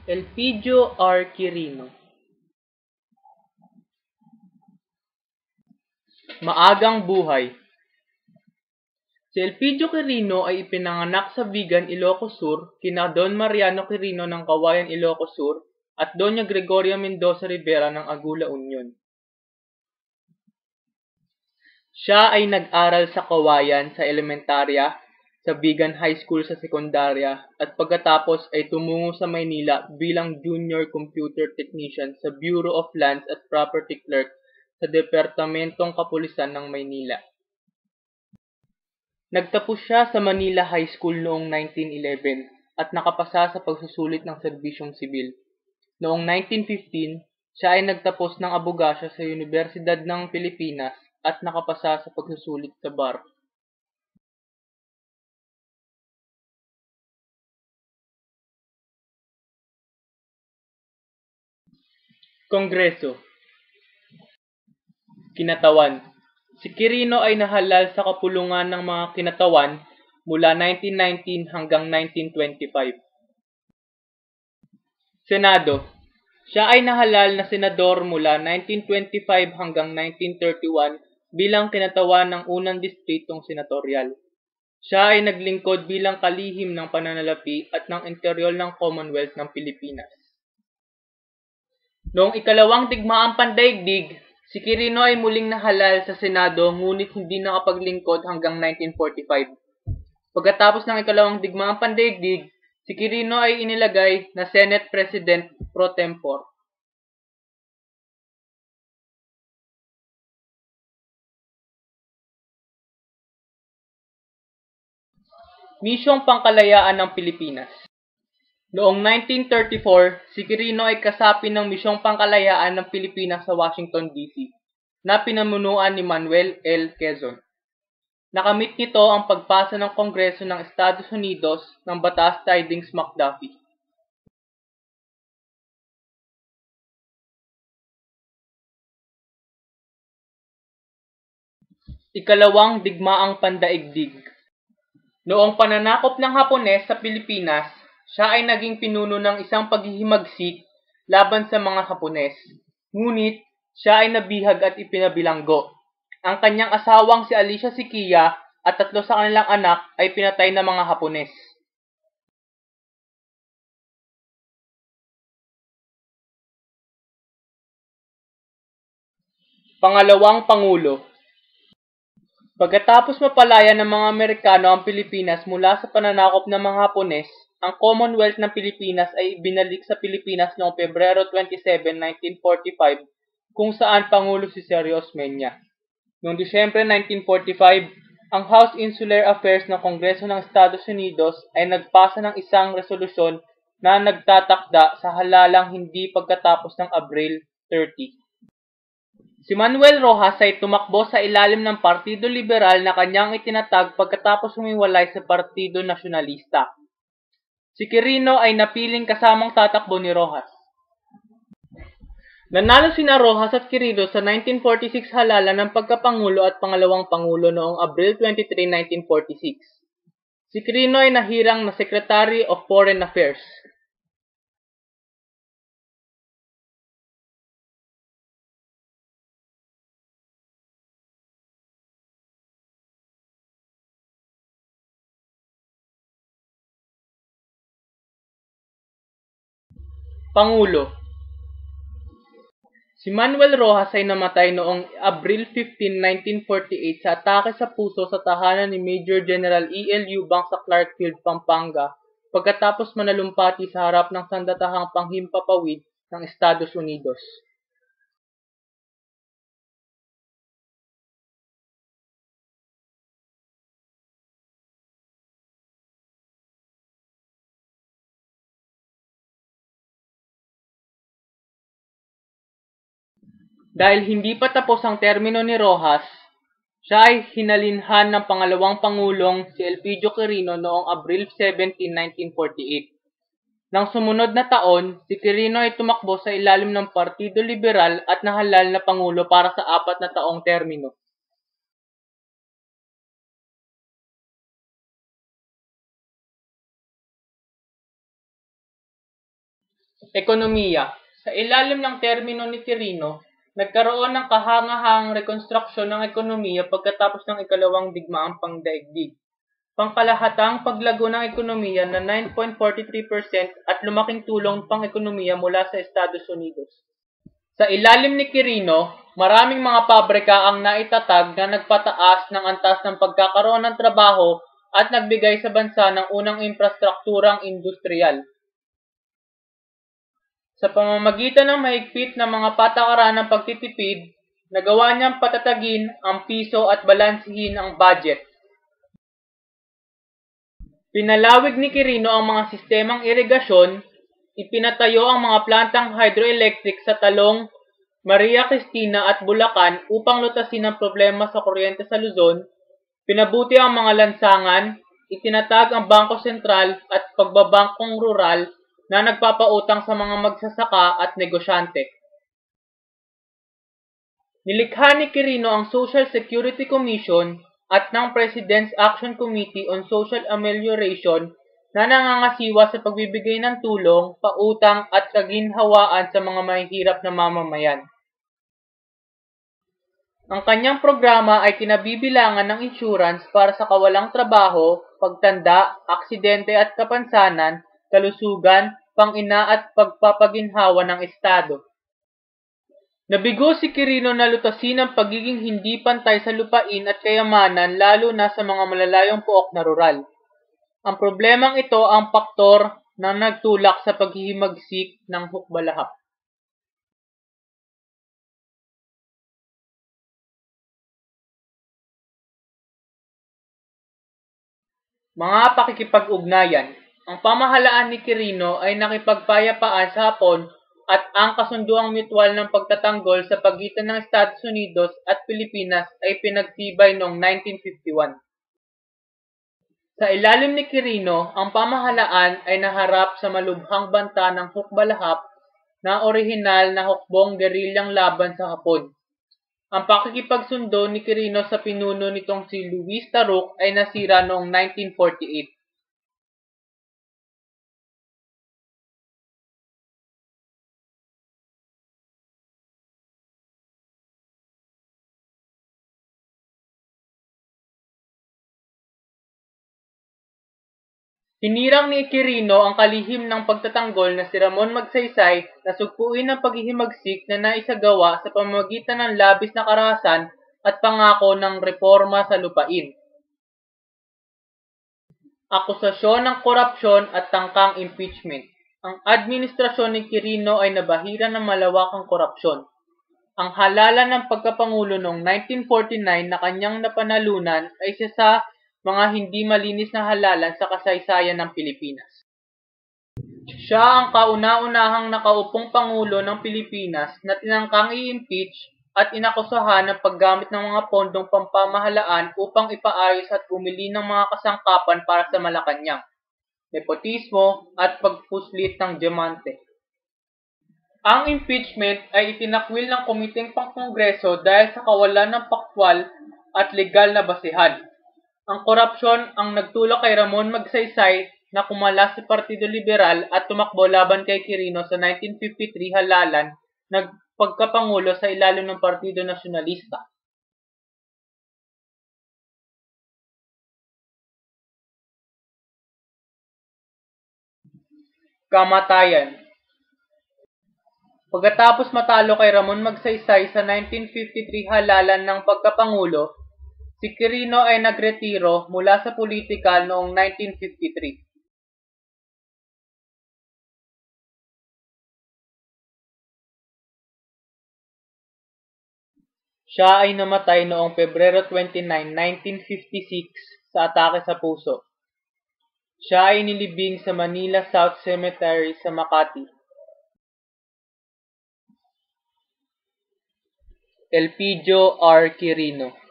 Elpidio R. Quirino. Maagang buhay. Si Elpidio Quirino ay ipinanganak sa Vigan, Ilocos Sur, kina Don Mariano Quirino ng Kawayan, Ilocos Sur at Doña Gregoria Mendoza Rivera ng Agula Union. Siya ay nag-aral sa Kawayan sa elementarya, sa Vigan High School sa sekundarya at pagkatapos ay tumungo sa Maynila bilang Junior Computer Technician sa Bureau of Lands at Property Clerk sa Departamentong Kapulisan ng Maynila. Nagtapos siya sa Manila High School noong 1911 at nakapasa sa pagsusulit ng serbisyong sibil. Noong 1915, siya ay nagtapos ng abogasya sa Universidad ng Pilipinas at nakapasa sa pagsusulit sa bar. Kongreso. Kinatawan. Si Quirino ay nahalal sa kapulungan ng mga kinatawan mula 1919 hanggang 1925. Senado. Siya ay nahalal na senador mula 1925 hanggang 1931 bilang kinatawan ng unang distritong senatorial. Siya ay naglingkod bilang kalihim ng pananalapi at ng interyol ng Commonwealth ng Pilipinas. Noong ikalawang digmaang pandaigdig, si Quirino ay muling nahalal sa Senado ngunit hindi nakapaglingkod hanggang 1945. Pagkatapos ng ikalawang digmaang pandaigdig, si Quirino ay inilagay na Senate President pro tempore. Misyong Pangkalayaan ng Pilipinas. Noong 1934, si Quirino ay kasapi ng Misyong Pangkalayaan ng Pilipinas sa Washington, D.C. na pinamunuan ni Manuel L. Quezon. Nakamit nito ang pagpasa ng Kongreso ng Estados Unidos ng Batas Tydings-McDuffie. Ikalawang digmaang pandaigdig. Noong pananakop ng Hapones sa Pilipinas, siya ay naging pinuno ng isang paghihimagsik laban sa mga Hapones. Ngunit, siya ay nabihag at ipinabilanggo. Ang kanyang asawang si Alicia Siquia at 3 sa kanilang anak ay pinatay ng mga Hapones. Pangalawang Pangulo. Pagkatapos mapalaya ng mga Amerikano ang Pilipinas mula sa pananakop ng mga Hapones, ang Commonwealth ng Pilipinas ay ibinalik sa Pilipinas noong Pebrero 27, 1945, kung saan Pangulo si Sergio Osmeña. Noong Disyembre 1945, ang House Insular Affairs ng Kongreso ng Estados Unidos ay nagpasa ng isang resolusyon na nagtatakda sa halalang hindi pagkatapos ng Abril 30. Si Manuel Rojas ay tumakbo sa ilalim ng Partido Liberal na kanyang itinatag pagkatapos humiwalay sa Partido Nasyonalista. Si Quirino ay napiling kasamang tatakbo ni Rojas. Nanalo sina Rojas at Quirino sa 1946 halalan ng pagkapangulo at pangalawang pangulo noong Abril 23, 1946. Si Quirino ay nahirang na Secretary of Foreign Affairs. Pangulo. Si Manuel Rojas ay namatay noong Abril 15, 1948 sa atake sa puso sa tahanan ni Major General E.L. Eubanks sa Clarkfield, Pampanga, pagkatapos manalumpati sa harap ng sandatahang panghimpapawid ng Estados Unidos. Dahil hindi pa tapos ang termino ni Rojas, siya ay hinalinhan ng pangalawang pangulong si Elpidio Quirino noong Abril 17, 1948. Nang sumunod na taon, si Quirino ay tumakbo sa ilalim ng Partido Liberal at nahalal na pangulo para sa 4 na taong termino. Ekonomiya. Sa ilalim ng termino ni Quirino, nagkaroon ng kahanga-hangang rekonstruksyon ng ekonomiya pagkatapos ng ikalawang digmaang pangdaigdig. Pangkalahatang paglago ng ekonomiya na 9.43% at lumaking tulong pang-ekonomiya mula sa Estados Unidos. Sa ilalim ni Quirino, maraming mga pabrika ang naitatag na nagpataas ng antas ng pagkakaroon ng trabaho at nagbigay sa bansa ng unang infrastrukturang industrial. Sa pamamagitan ng mahigpit na mga patakaran ng pagtitipid, nagawa niyang patatagin ang piso at balansihin ang budget. Pinalawig ni Quirino ang mga sistemang irigasyon, ipinatayo ang mga plantang hydroelectric sa Talong, Maria Cristina at Bulacan upang lutasin ang problema sa kuryente sa Luzon, pinabuti ang mga lansangan, itinatag ang Bangko Sentral at pagbabangkong rural na nagpapautang sa mga magsasaka at negosyante. Nilikha ni Quirino ang Social Security Commission at ng President's Action Committee on Social Amelioration na nangangasiwa sa pagbibigay ng tulong, pautang at kaginhawaan sa mga mahihirap na mamamayan. Ang kanyang programa ay kinabibilangan ng insurance para sa kawalang trabaho, pagtanda, aksidente at kapansanan, kalusugan, pang-ina at pagpapaginhawa ng Estado. Nabigo si Quirino na lutasin ang pagiging hindi pantay sa lupain at kayamanan lalo na sa mga malalayong pook na rural. Ang problemang ito ang faktor na nagtulak sa paghihimagsik ng hukbalahap. Mga pakikipag-ugnayan. Ang pamahalaan ni Quirino ay nakipagpayapaan sa Hapon at ang kasunduang mutual ng pagtatanggol sa pagitan ng Estados Unidos at Pilipinas ay pinagtibay noong 1951. Sa ilalim ni Quirino, ang pamahalaan ay naharap sa malubhang banta ng hukbalahap na orihinal na hukbong gerilyang laban sa Hapon. Ang pakikipagsundo ni Quirino sa pinuno nitong si Luis Taruc ay nasira noong 1948. Hinirang ni Quirino ang kalihim ng pagtatanggol na si Ramon Magsaysay na sugpuin ang paghihimagsik na naisagawa sa pamamagitan ng labis na karahasan at pangako ng reforma sa lupain. Akusasyon ng korupsyon at tangkang impeachment. Ang administrasyon ni Quirino ay nabahira ng malawakang korupsyon. Ang halalan ng pagkapangulo noong 1949 na kanyang napanalunan ay isa sa mga hindi malinis na halalan sa kasaysayan ng Pilipinas. Siya ang kauna-unahang nakaupong Pangulo ng Pilipinas na tinangkang i-impeach at inakusahan ng paggamit ng mga pondong pampamahalaan upang ipaayos at bumili ng mga kasangkapan para sa Malacanang, nepotismo at pagpuslit ng diamante. Ang impeachment ay itinakwil ng Komiteng Pangkongreso dahil sa kawalan ng paktwal at legal na basihan. Ang korupsyon ang nagtulak kay Ramon Magsaysay na kumalas sa Partido Liberal at tumakbo laban kay Quirino sa 1953 halalan ng pagkapangulo sa ilalim ng Partido Nasyonalista. Kamatayan. Pagkatapos matalo kay Ramon Magsaysay sa 1953 halalan ng pagkapangulo, si Quirino ay nagretiro mula sa politika noong 1953. Siya ay namatay noong Pebrero 29, 1956 sa atake sa puso. Siya ay nilibing sa Manila South Cemetery sa Makati. Elpidio R. Quirino.